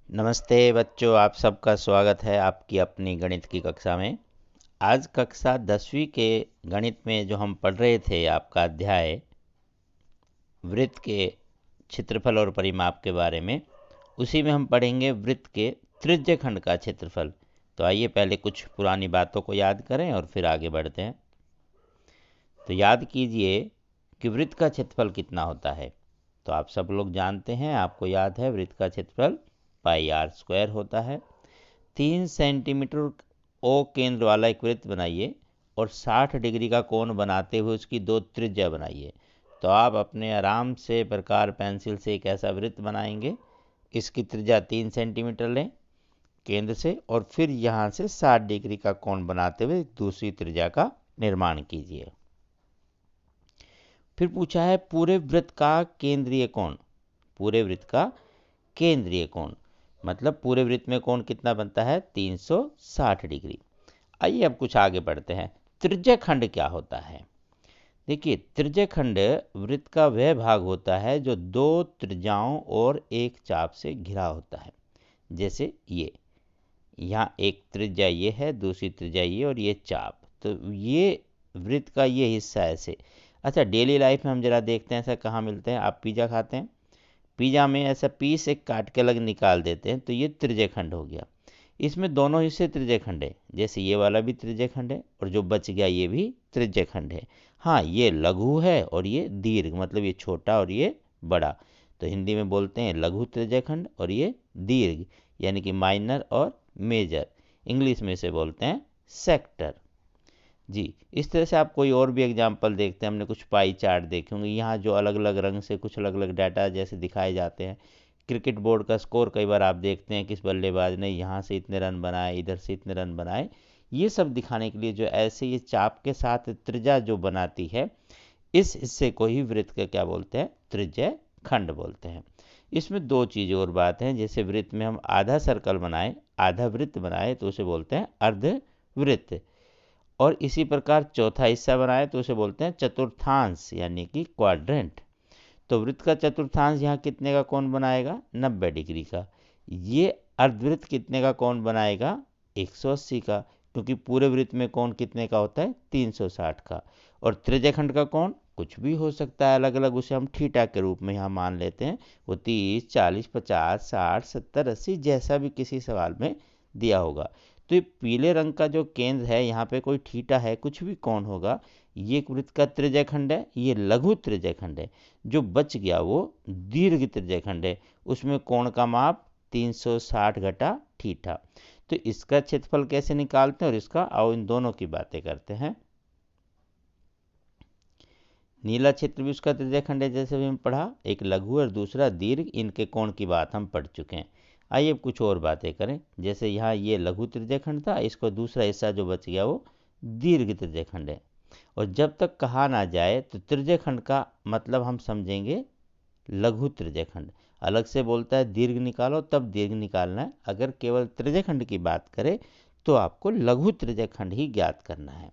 नमस्ते बच्चों, आप सबका स्वागत है आपकी अपनी गणित की कक्षा में। आज कक्षा 10वीं के गणित में जो हम पढ़ रहे थे आपका अध्याय वृत्त के क्षेत्रफल और परिमाप के बारे में, उसी में हम पढ़ेंगे वृत्त के त्रिज्यखंड का क्षेत्रफल। तो आइए पहले कुछ पुरानी बातों को याद करें और फिर आगे बढ़ते हैं। तो याद कीजिए कि वृत्त का क्षेत्रफल कितना होता है। तो आप सब लोग जानते हैं, आपको याद है वृत्त का क्षेत्रफल पाई आर स्क्वायर होता है। 3 सेंटीमीटर ओ केंद्र वाला एक वृत्त बनाइए और 60 डिग्री का कोण बनाते हुए उसकी दो त्रिज्या बनाइए। तो आप अपने आराम से प्रकार पेंसिल से एक ऐसा वृत्त बनाएंगे। इसकी त्रिज्या 3 सेंटीमीटर लें केंद्र से, और फिर यहाँ से 60 डिग्री का कोण बनाते हुए दूसरी त्रिज्या का निर्माण कीजिए। फिर पूछा है पूरे वृत्त का केंद्रीय कोण। पूरे वृत्त का केंद्रीय कोण मतलब पूरे वृत्त में कोण कितना बनता है? 360 डिग्री। आइए अब कुछ आगे बढ़ते हैं। त्रिज्यखंड क्या होता है? देखिए, त्रिज्यखंड वृत्त का वह भाग होता है जो दो त्रिज्याओं और एक चाप से घिरा होता है। जैसे ये यहाँ एक त्रिज्या ये है, दूसरी त्रिज्या ये, और ये चाप। तो ये वृत्त का ये हिस्सा ऐसे। अच्छा, डेली लाइफ में हम जरा देखते हैं ऐसा कहाँ मिलते हैं। आप पिज़्ज़ा खाते हैं, पिज़्ज़ा में ऐसा पीस एक काट के अलग निकाल देते हैं, तो ये त्रिज्यखंड हो गया। इसमें दोनों हिस्से त्रिज्यखंड है, जैसे ये वाला भी त्रिज्यखंड है और जो बच गया ये भी त्रिज्यखंड है। हाँ, ये लघु है और ये दीर्घ, मतलब ये छोटा और ये बड़ा। तो हिंदी में बोलते हैं लघु त्रिज्यखंड, और ये दीर्घ यानी कि माइनर और मेजर। इंग्लिश में इसे बोलते हैं सेक्टर। जी, इस तरह से आप कोई और भी एग्जाम्पल देखते हैं। हमने कुछ पाई चार्ट देखे होंगे, यहाँ जो अलग अलग रंग से कुछ अलग अलग डाटा जैसे दिखाए जाते हैं। क्रिकेट बोर्ड का स्कोर कई बार आप देखते हैं किस बल्लेबाज ने यहाँ से इतने रन बनाए, इधर से इतने रन बनाए। ये सब दिखाने के लिए जो ऐसे ये चाप के साथ त्रिज्या जो बनाती है, इस हिस्से को ही वृत्त का क्या बोलते हैं? त्रिज्य खंड बोलते हैं। इसमें दो चीज़ और बात है। जैसे वृत्त में हम आधा सर्कल बनाए, आधा वृत्त बनाए, तो उसे बोलते हैं अर्धवृत्त। और इसी प्रकार चौथा हिस्सा बनाए तो उसे बोलते हैं चतुर्थांश यानी कि क्वाड्रेंट। तो वृत्त का चतुर्थांश यहाँ कितने का कोण बनाएगा? 90 डिग्री का। ये अर्धवृत्त कितने का कोण बनाएगा? 180 का, क्योंकि पूरे वृत्त में कोण कितने का होता है? 360 का। और त्रिज्यखंड का कोण कुछ भी हो सकता है अलग अलग, उसे हम थीटा के रूप में यहाँ मान लेते हैं। वो 30, 40, 50, 60, 70, 80 जैसा भी किसी सवाल में दिया होगा। तो ये पीले रंग का जो केंद्र है, यहाँ पे कोई थीटा है, कुछ भी कोण होगा, ये एक वृत्त का त्रिज्यखंड है, ये लघु त्रिज्यखंड है। जो बच गया वो दीर्घ त्रिज्यखंड है, उसमें कोण का माप 360 घटा थीटा। तो इसका क्षेत्रफल कैसे निकालते हैं और इसका, आओ इन दोनों की बातें करते हैं। नीला क्षेत्र भी उसका त्रिज्यखंड है, जैसे भी हम पढ़ा। एक लघु और दूसरा दीर्घ, इनके कोण की बात हम पढ़ चुके हैं। आइए अब कुछ और बातें करें। जैसे यहाँ ये लघु त्रिज्यखंड था, इसको दूसरा हिस्सा जो बच गया वो दीर्घ त्रिज्यखंड है। और जब तक कहा ना जाए तो त्रिज्यखंड का मतलब हम समझेंगे लघु त्रिज्यखंड। अलग से बोलता है दीर्घ निकालो, तब दीर्घ निकालना है। अगर केवल त्रिज्यखंड की बात करें तो आपको लघु त्रिज्यखंड ही ज्ञात करना है।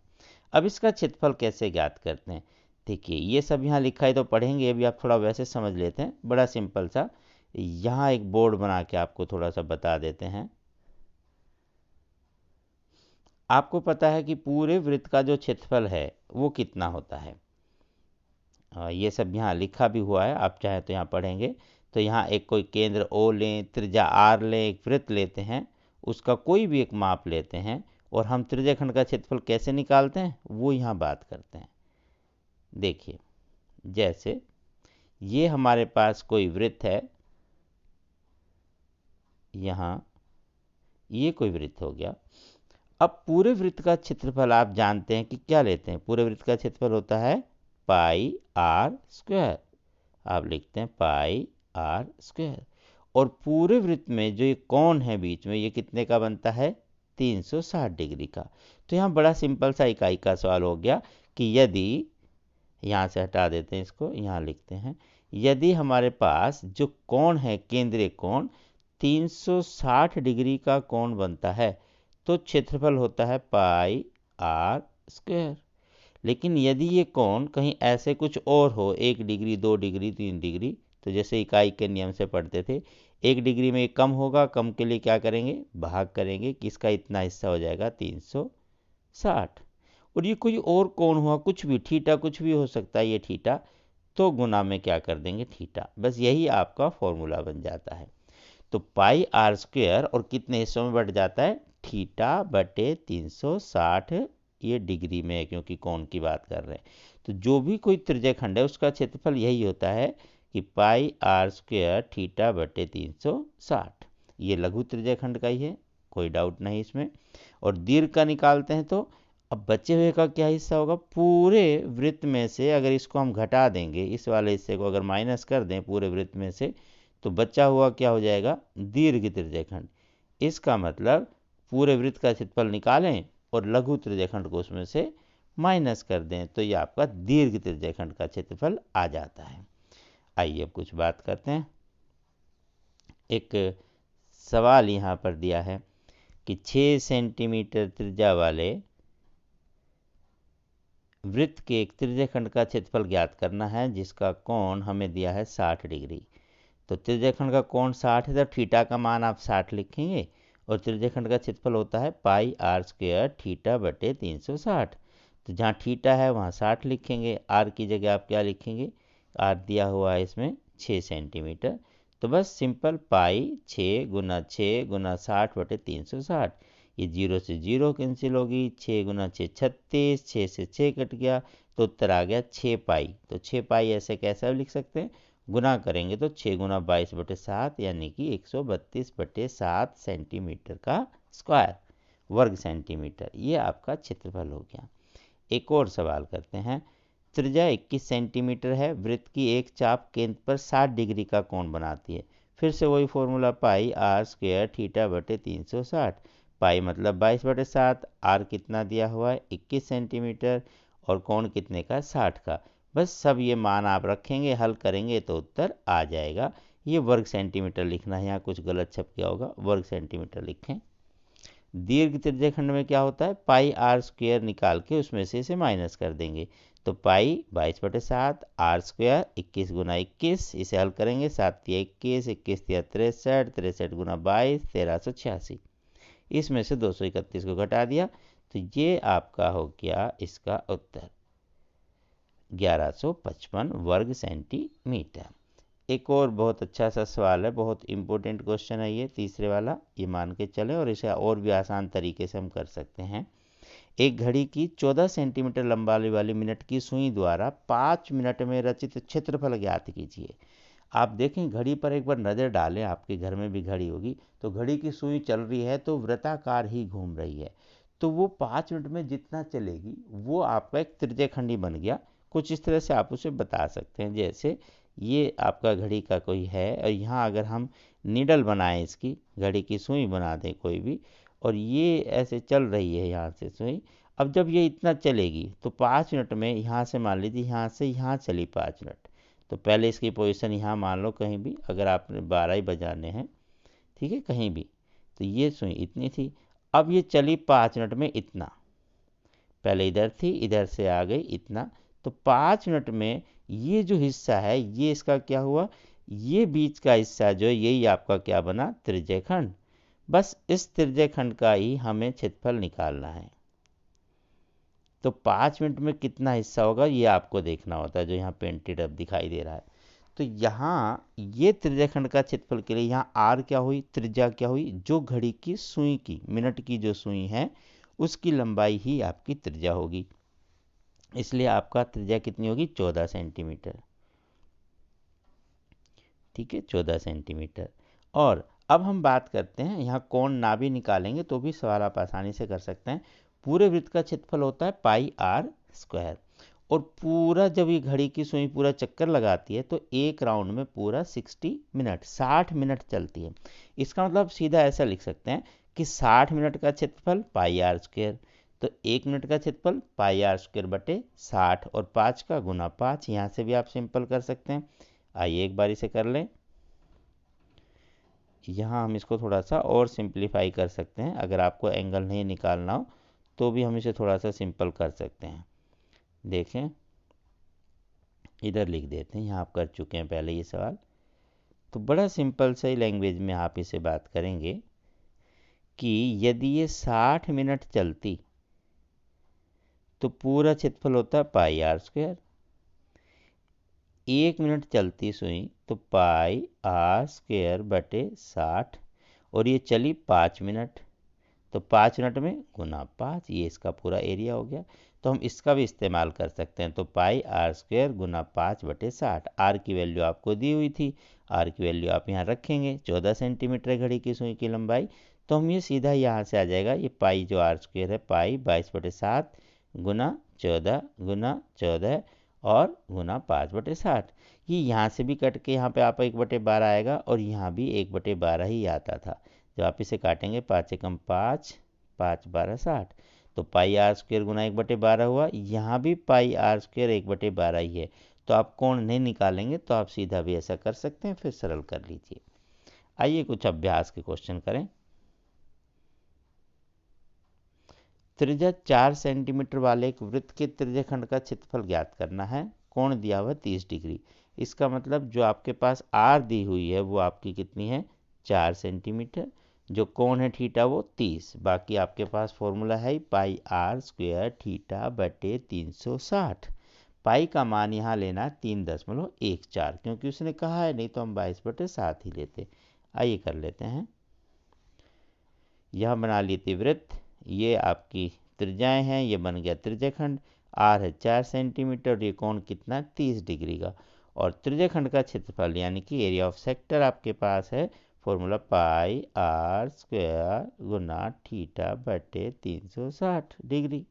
अब इसका क्षेत्रफल कैसे ज्ञात करते हैं? देखिए, ये सब यहाँ लिखा है तो पढ़ेंगे, अभी आप थोड़ा वैसे समझ लेते हैं। बड़ा सिंपल सा यहाँ एक बोर्ड बना के आपको थोड़ा सा बता देते हैं। आपको पता है कि पूरे वृत्त का जो क्षेत्रफल है वो कितना होता है। ये सब यहाँ लिखा भी हुआ है, आप चाहे तो यहाँ पढ़ेंगे। तो यहाँ एक कोई केंद्र ओ लें, त्रिज्या आर लें, एक वृत्त लेते हैं, उसका कोई भी एक माप लेते हैं, और हम त्रिज्यखंड का क्षेत्रफल कैसे निकालते हैं वो यहाँ बात करते हैं। देखिए, जैसे ये हमारे पास कोई वृत्त है, यहाँ ये कोई वृत्त हो गया। अब पूरे वृत्त का क्षेत्रफल आप जानते हैं कि क्या लेते हैं? पूरे वृत्त का क्षेत्रफल होता है पाई आर स्क्वायर। आप लिखते हैं पाई आर स्क्वायर। और पूरे वृत्त में जो ये कोण है बीच में, ये कितने का बनता है? 360 डिग्री का। तो यहाँ बड़ा सिंपल सा इकाई का सवाल हो गया कि यदि, यहाँ से हटा देते हैं इसको, यहाँ लिखते हैं, यदि हमारे पास जो कोण है केंद्रीय कोण 360 डिग्री का कोण बनता है, तो क्षेत्रफल होता है पाई आर स्क्वायर। लेकिन यदि ये कोण कहीं ऐसे कुछ और हो, 1 डिग्री, 2 डिग्री, 3 डिग्री, तो जैसे इकाई के नियम से पढ़ते थे, 1 डिग्री में कम होगा, कम के लिए क्या करेंगे, भाग करेंगे कि इसका इतना हिस्सा हो जाएगा 360। और ये कोई और कोण हुआ, कुछ भी थीटा कुछ भी हो सकता है ये थीटा, तो गुना में क्या कर देंगे थीटा। बस यही आपका फॉर्मूला बन जाता है। तो पाई आर स्क्वायर और कितने हिस्सों में बढ़ जाता है, थीटा बटे 360, ये डिग्री में है क्योंकि कोण की बात कर रहे हैं। तो जो भी कोई त्रिज्यखंड है उसका क्षेत्रफल यही होता है कि पाई आर स्क्वायर थीटा बटे 360। ये लघु त्रिज्यखंड का ही है, कोई डाउट नहीं इसमें। और दीर्घ का निकालते हैं तो अब बचे हुए का क्या हिस्सा होगा, पूरे वृत्त में से अगर इसको हम घटा देंगे, इस वाले हिस्से को अगर माइनस कर दें पूरे वृत्त में से, तो बचा हुआ क्या हो जाएगा, दीर्घ त्रिज्यखंड। इसका मतलब पूरे वृत्त का क्षेत्रफल निकालें और लघु त्रिज्यखंड को उसमें से माइनस कर दें, तो ये आपका दीर्घ त्रिज्यखंड का क्षेत्रफल आ जाता है। आइए अब कुछ बात करते हैं। एक सवाल यहाँ पर दिया है कि 6 सेंटीमीटर त्रिज्या वाले वृत्त के एक त्रिज्यखंड का क्षेत्रफल ज्ञात करना है जिसका कोण हमें दिया है 60 डिग्री। तो त्रिज्यखंड का कोण 60 है, तो थीटा का मान आप 60 लिखेंगे और त्रिज्यखंड का क्षेत्रफल होता है पाई आर स्क्वायर थीटा बटे 360। तो जहाँ थीटा है वहाँ 60 लिखेंगे, आर की जगह आप क्या लिखेंगे, आर दिया हुआ है इसमें 6 सेंटीमीटर। तो बस सिंपल पाई 6 गुना 6 गुना 60 बटे 360, ये 0 से 0 कैंसिल होगी, 6 गुना 6 36, 6 से 6 कट गया, तो उत्तर आ गया 6 पाई। तो 6 पाई ऐसे कैसे लिख सकते हैं, गुना करेंगे तो 6 गुना 22 बटे 7 यानी कि 132 बटे 7 सेंटीमीटर का स्क्वायर, वर्ग सेंटीमीटर, ये आपका क्षेत्रफल हो गया। एक और सवाल करते हैं। त्रिज्या 21 सेंटीमीटर है, वृत्त की एक चाप केंद्र पर 60 डिग्री का कोण बनाती है। फिर से वही formula pi R square theta बटे 360। पाई मतलब 22 बटे 7, आर कितना दिया हुआ है 21 सेंटीमीटर और कोण कितने का 60 का। बस सब ये मान आप रखेंगे, हल करेंगे तो उत्तर आ जाएगा। ये वर्ग सेंटीमीटर लिखना है, यहाँ कुछ गलत छप गया होगा, वर्ग सेंटीमीटर लिखें। दीर्घ त्रिज्यखंड में क्या होता है, पाई आर स्क्वायर निकाल के उसमें से इसे माइनस कर देंगे। तो पाई 22 बटे 7, आर स्क्वायर 21 गुना 21, इसे हल करेंगे, 7 तिया 21, 21 तिया 63, 63 गुना 22 1386। इसमें से 231 को घटा दिया, तो ये आपका हो गया इसका उत्तर 1155 वर्ग सेंटीमीटर। एक और बहुत अच्छा सा सवाल है, बहुत इंपॉर्टेंट क्वेश्चन है ये, तीसरे वाला, ये मान के चले और इसे और भी आसान तरीके से हम कर सकते हैं। एक घड़ी की 14 सेंटीमीटर लंबाई वाली मिनट की सुई द्वारा 5 मिनट में रचित क्षेत्रफल ज्ञात कीजिए। आप देखें घड़ी पर एक बार नज़र डालें, आपके घर में भी घड़ी होगी, तो घड़ी की सुई चल रही है तो वृत्ताकार ही घूम रही है, तो वो 5 मिनट में जितना चलेगी वो आपका एक त्रिज्यखंडी बन गया। कुछ इस तरह से आप उसे बता सकते हैं, जैसे ये आपका घड़ी का कोई है और यहाँ अगर हम नीडल बनाएं, इसकी घड़ी की सुई बना दें कोई भी, और ये ऐसे चल रही है यहाँ से सुई। अब जब ये इतना चलेगी तो 5 मिनट में यहाँ से मान लीजिए यहाँ से यहाँ चली 5 मिनट, तो पहले इसकी पोजीशन यहाँ मान लो कहीं भी, अगर आपने 12 ही बजाने हैं, ठीक है, कहीं भी, तो ये सुई इतनी थी। अब ये चली 5 मिनट में इतना, पहले इधर थी, इधर से आ गई इतना, तो 5 मिनट में ये जो हिस्सा है ये इसका क्या हुआ, ये बीच का हिस्सा जो है यही आपका क्या बना, त्रिज्यखंड। बस इस त्रिज्यखंड का ही हमें क्षेत्रफल निकालना है। तो 5 मिनट में कितना हिस्सा होगा ये आपको देखना होता है, जो यहाँ पेंटेड अब दिखाई दे रहा है। तो यहाँ ये त्रिज्यखंड का क्षेत्रफल के लिए यहाँ आर क्या हुई, त्रिज्या क्या हुई, जो घड़ी की सुई की, मिनट की जो सुई है उसकी लंबाई ही आपकी त्रिज्या होगी, इसलिए आपका त्रिज्या कितनी होगी, 14 सेंटीमीटर। ठीक है, 14 सेंटीमीटर। और अब हम बात करते हैं, यहाँ कोण ना भी निकालेंगे तो भी सवाल आप आसानी से कर सकते हैं। पूरे वृत्त का क्षेत्रफल होता है पाई आर स्क्वायर, और पूरा जब ये घड़ी की सुई पूरा चक्कर लगाती है तो एक राउंड में पूरा 60 मिनट चलती है। इसका मतलब सीधा ऐसा लिख सकते हैं कि 60 मिनट का क्षेत्रफल पाई आर स्क्वायर, तो 1 मिनट का क्षेत्रफल पाई आर स्क्वायर बटे 60 और 5 का गुना 5, यहाँ से भी आप सिंपल कर सकते हैं। आइए एक बारी से कर लें। यहाँ हम इसको थोड़ा सा और सिंप्लीफाई कर सकते हैं, अगर आपको एंगल नहीं निकालना हो तो भी हम इसे थोड़ा सा सिंपल कर सकते हैं। देखें, इधर लिख देते हैं, यहाँ आप कर चुके हैं पहले ये सवाल। तो बड़ा सिंपल सा ही लैंग्वेज में आप इसे बात करेंगे कि यदि ये 60 मिनट चलती तो पूरा क्षेत्रफल होता है पाई आर स्क्वायर। 1 मिनट चलती सुई तो पाई आर स्क्वायर बटे 60, और ये चली 5 मिनट तो 5 मिनट में गुना 5, ये इसका पूरा एरिया हो गया। तो हम इसका भी इस्तेमाल कर सकते हैं। तो पाई आर स्क्वायर गुना 5 बटे 60। आर की वैल्यू आपको दी हुई थी, आर की वैल्यू आप यहाँ रखेंगे। 14 सेंटीमीटर है घड़ी की सुई की लंबाई। तो हम ये सीधा यहाँ से आ जाएगा, ये पाई जो आर स्क्वायर है पाई 22 बटे 7 गुना 14 और गुना 5 बटे 60। ये यहाँ से भी कट के यहाँ पे आप 1 बटे 12 आएगा, और यहाँ भी 1 बटे 12 ही आता था। जब आप इसे काटेंगे 5 एकम 5, 5 12 60, तो पाई आर स्क्वायर गुना 1 बटे 12 हुआ। यहाँ भी पाई आर स्क्वायर 1 बटे 12 ही है। तो आप कोण नहीं निकालेंगे तो आप सीधा भी ऐसा कर सकते हैं, फिर सरल कर लीजिए। आइए कुछ अभ्यास के क्वेश्चन करें। त्रिज्या 4 सेंटीमीटर वाले एक वृत्त के त्रिज्याखंड का क्षेत्रफल ज्ञात करना है। कोण दिया हुआ 30 डिग्री। इसका मतलब जो आपके पास आर दी हुई है वो आपकी कितनी है, 4 सेंटीमीटर। जो कोण है थीटा वो 30। बाकी आपके पास फॉर्मूला है पाई आर स्क्वायर थीटा बटे 360। पाई का मान यहाँ लेना 3.14, क्योंकि उसने कहा है, नहीं तो हम 22 बटे 7 ही लेते। आइए कर लेते हैं। यह बना ली थी वृत्त, ये आपकी त्रिज्याएं हैं, ये बन गया त्रिज्याखंड। आर है 4 सेंटीमीटर और ये कोण कितना, 30 डिग्री का। और त्रिज्याखंड का क्षेत्रफल यानी कि एरिया ऑफ सेक्टर आपके पास है, फॉर्मूला पाई आर स्क्वायर गुना थीटा बटे 360 डिग्री।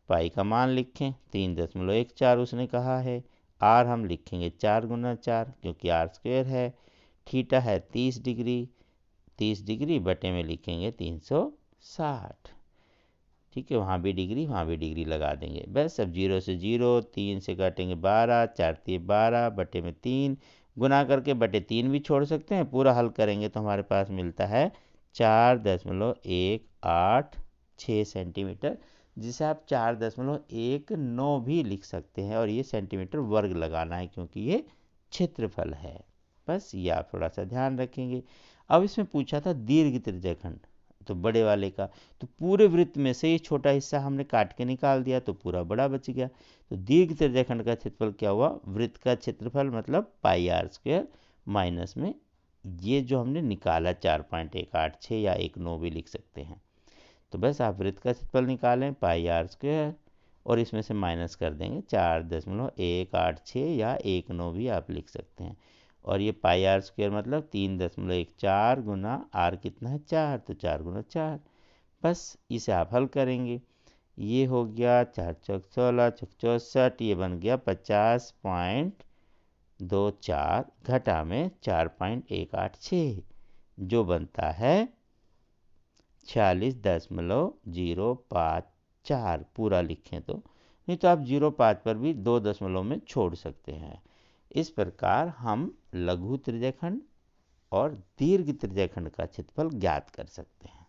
पाई का मान लिखें 3.14 उसने कहा है। आर हम लिखेंगे 4 गुना 4, क्योंकि आर स्क्वायर है। थीटा है 30 डिग्री, 30 डिग्री बटे में लिखेंगे 360। ठीक है, वहाँ भी डिग्री लगा देंगे। बस अब 0 से 0, 3 से काटेंगे 12, 4 3 12 बटे में 3, गुना करके बटे 3 भी छोड़ सकते हैं। पूरा हल करेंगे तो हमारे पास मिलता है 4.186 सेंटीमीटर, जिसे आप 4.19 भी लिख सकते हैं। और ये सेंटीमीटर वर्ग लगाना है क्योंकि ये क्षेत्रफल है। बस ये आप थोड़ा सा ध्यान रखेंगे। अब इसमें पूछा था दीर्घ त्रिज्याखंड, तो बड़े वाले का, तो पूरे वृत्त में से ये छोटा हिस्सा हमने काट के निकाल दिया तो पूरा बड़ा बच गया। तो दीर्घ त्रिज्याखंड का क्षेत्रफल क्या हुआ, वृत्त का क्षेत्रफल मतलब पाई आर स्क्वायर माइनस में ये जो हमने निकाला 4.186 या 19 भी लिख सकते हैं। तो बस आप वृत्त का क्षेत्रफल निकालें पाई आर स्क्वायर, और इसमें से माइनस कर देंगे 4.186 या 19 भी आप लिख सकते हैं। और ये पाई आर स्क्वायर मतलब 3.14 गुना आर कितना है 4, तो 4 गुना 4। बस इसे आप हल करेंगे। ये हो गया 4 चौक 16 चौक 64, ये बन गया 50.24 घटा में 4.186, जो बनता है 46.054। पूरा लिखें तो, नहीं तो आप 0.5 पर भी 2 दशमलव में छोड़ सकते हैं। इस प्रकार हम लघु त्रिज्याखंड और दीर्घ त्रिज्याखंड का क्षेत्रफल ज्ञात कर सकते हैं।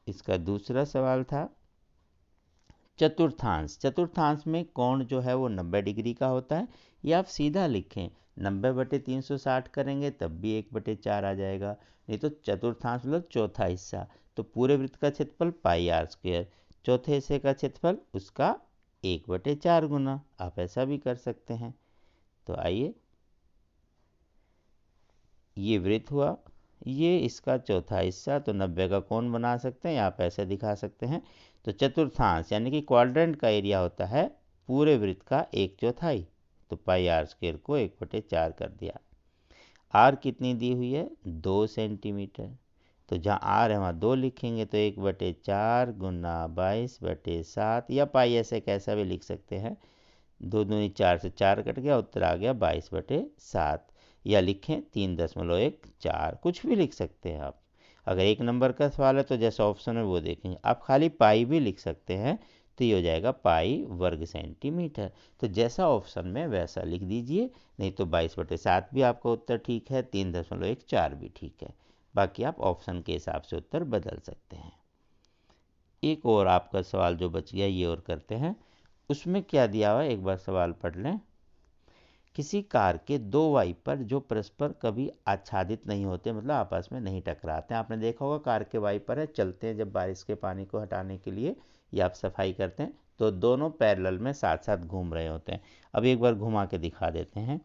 इसका दूसरा सवाल था चतुर्थांश। चतुर्थांश में कोण जो है वो 90 डिग्री का होता है। ये आप सीधा लिखें, 90 बटे 360 करेंगे तब भी 1/4 आ जाएगा। नहीं तो चतुर्थांश मतलब चौथा हिस्सा, तो पूरे वृत्त का क्षेत्रफल पाई आर स्क्वायर, चौथे हिस्से का क्षेत्रफल उसका 1/4 गुना। आप ऐसा भी कर सकते हैं। तो आइए, ये वृत्त हुआ, ये इसका चौथा हिस्सा, तो 90 का कोण बना सकते हैं, आप ऐसे दिखा सकते हैं। तो चतुर्थांश यानी कि क्वाड्रेंट का एरिया होता है पूरे वृत्त का 1/4, तो पाई आर स्क्वायर को 1/4 कर दिया। आर कितनी दी हुई है, 2 सेंटीमीटर, तो जहाँ आर है वहाँ 2 लिखेंगे, तो 1/4 गुना 22/7, या पाई ऐसे कैसा भी लिख सकते हैं। 2 दूनी 4 से 4 कट गया, उत्तर आ गया 22/7। या लिखें 3.14, कुछ भी लिख सकते हैं आप। अगर 1 नंबर का सवाल है तो जैसा ऑप्शन है वो देखेंगे। आप खाली पाई भी लिख सकते हैं, तो ये हो जाएगा पाई वर्ग सेंटीमीटर। तो जैसा ऑप्शन में वैसा लिख दीजिए, नहीं तो 22/7 भी आपका उत्तर ठीक है, 3.14 भी ठीक है। बाकी आप ऑप्शन के हिसाब से उत्तर बदल सकते हैं। एक और आपका सवाल जो बच गया ये और करते हैं। उसमें क्या दिया हुआ है, एक बार सवाल पढ़ लें किसी कार के दो वाइपर जो परस्पर कभी आच्छादित नहीं होते, मतलब आपस में नहीं टकराते हैं। आपने देखा होगा कार के वाइपर है, चलते हैं जब बारिश के पानी को हटाने के लिए या आप सफाई करते हैं तो दोनों पैरेलल में साथ साथ घूम रहे होते हैं। अब एक बार घुमा के दिखा देते हैं।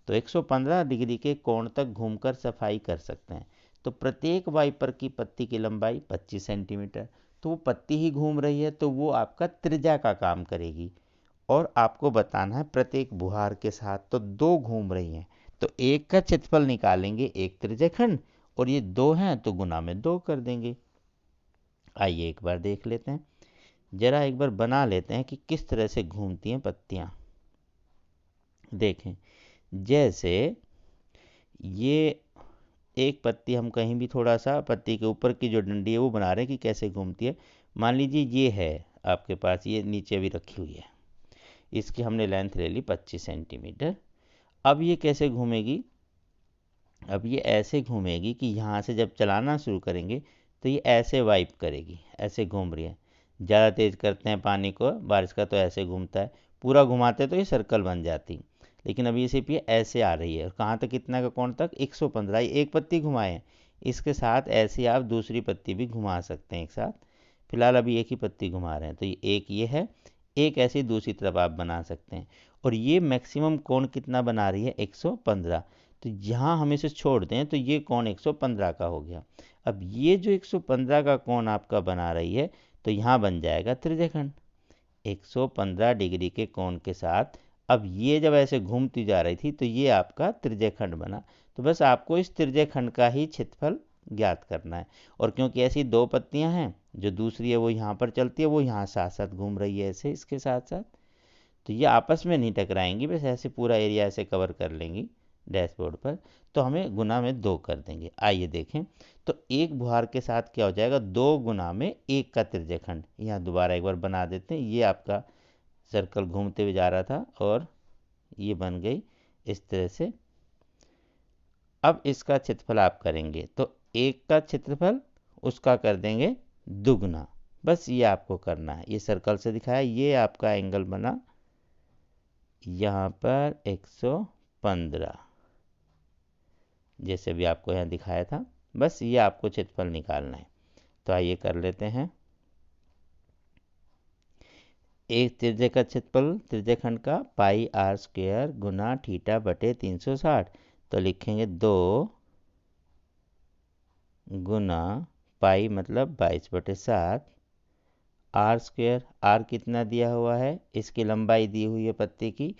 तो 115 डिग्री के कोण तक घूमकर सफाई कर सकते हैं। तो प्रत्येक वाइपर की पत्ती की लंबाई 25 सेंटीमीटर। तो वो पत्ती ही घूम रही है तो वो आपका त्रिज्या का काम करेगी। और आपको बताना है प्रत्येक बुहार के साथ तो दो घूम रही हैं, तो एक का क्षेत्रफल निकालेंगे एक त्रिज्यखंड, और ये दो हैं तो गुना में दो कर देंगे। आइए एक बार देख लेते हैं, जरा एक बार बना लेते हैं कि किस तरह से घूमती हैं पत्तियां। देखें, जैसे ये एक पत्ती हम कहीं भी थोड़ा सा पत्ती के ऊपर की जो डंडी है वो बना रहे हैं कि कैसे घूमती है। मान लीजिए ये है आपके पास, ये नीचे भी रखी हुई है, इसकी हमने लेंथ ले ली 25 सेंटीमीटर। अब ये कैसे घूमेगी, अब ये ऐसे घूमेगी कि यहाँ से जब चलाना शुरू करेंगे तो ये ऐसे वाइप करेगी, ऐसे घूम रही है। ज़्यादा तेज़ करते हैं पानी को बारिश का तो ऐसे घूमता है, पूरा घुमाते तो ये सर्कल बन जाती, लेकिन अभी सिर्फ ये ऐसे आ रही है। और कहाँ तक, कितना का कोण तक, 115। एक पत्ती घुमाएं, इसके साथ ऐसे आप दूसरी पत्ती भी घुमा सकते हैं एक साथ। फिलहाल अभी एक ही पत्ती घुमा रहे हैं तो ये एक ये है, एक ऐसी दूसरी तरफ आप बना सकते हैं। और ये मैक्सिमम कोण कितना बना रही है, 115। तो यहाँ हम इसे छोड़ दें तो ये कोण 115 का हो गया। अब ये जो 115 का कोण आपका बना रही है तो यहाँ बन जाएगा त्रिज्यखंड 115 डिग्री के कोण के साथ। अब ये जब ऐसे घूमती जा रही थी तो ये आपका त्रिज्यखंड बना। तो बस आपको इस त्रिज्यखंड का ही क्षेत्रफल ज्ञात करना है। और क्योंकि ऐसी दो पत्तियां हैं, जो दूसरी है वो यहाँ पर चलती है, वो यहाँ साथ साथ घूम रही है ऐसे इसके साथ साथ, तो ये आपस में नहीं टकराएंगी, बस ऐसे पूरा एरिया ऐसे कवर कर लेंगी डैशबोर्ड पर। तो हमें गुना में दो कर देंगे। आइए देखें, तो एक बुहार के साथ क्या हो जाएगा, दो गुना में एक का त्रिज्यखंड। यहाँ दोबारा एक बार बना देते हैं, ये आपका सर्कल घूमते हुए जा रहा था और ये बन गई इस तरह से। अब इसका क्षेत्रफल आप करेंगे तो एक का क्षेत्रफल उसका कर देंगे दुगना। बस ये आपको करना है, ये सर्कल से दिखाया, ये आपका एंगल बना यहाँ पर 115, जैसे भी आपको यहाँ दिखाया था। बस ये आपको क्षेत्रफल निकालना है। तो आइए कर लेते हैं। एक त्रिज्या का क्षेत्रफल त्रिज्यखंड का पाई आर स्क्वायर गुना थीटा बटे 360। तो लिखेंगे 2 गुना पाई मतलब 22/7 आर स्क्वायर। आर कितना दिया हुआ है, इसकी लंबाई दी हुई है पत्ती की,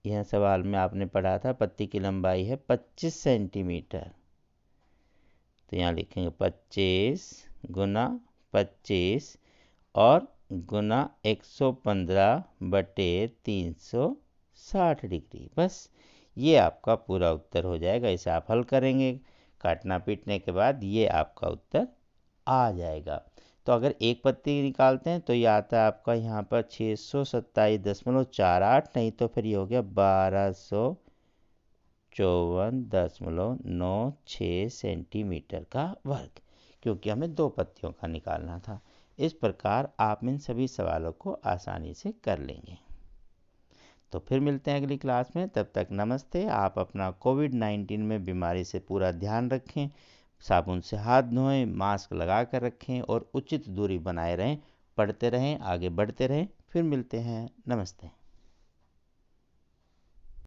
यह सवाल में आपने पढ़ा था पत्ती की लंबाई है 25 सेंटीमीटर। तो यहाँ लिखेंगे 25 गुना 25 और गुना 115 बटे 360 डिग्री। बस ये आपका पूरा उत्तर हो जाएगा। इसे आप हल करेंगे, काटना पीटने के बाद ये आपका उत्तर आ जाएगा। तो अगर एक पत्ती निकालते हैं तो ये आता है आपका यहाँ पर 627.48, नहीं तो फिर ये हो गया 1254.96 सेंटीमीटर का वर्ग, क्योंकि हमें दो पत्तियों का निकालना था। इस प्रकार आप इन सभी सवालों को आसानी से कर लेंगे। तो फिर मिलते हैं अगली क्लास में, तब तक नमस्ते। आप अपना कोविड-19 में बीमारी से पूरा ध्यान रखें, साबुन से हाथ धोएं, मास्क लगा कर रखें और उचित दूरी बनाए रहें, पढ़ते रहें, आगे बढ़ते रहें। फिर मिलते हैं, नमस्ते।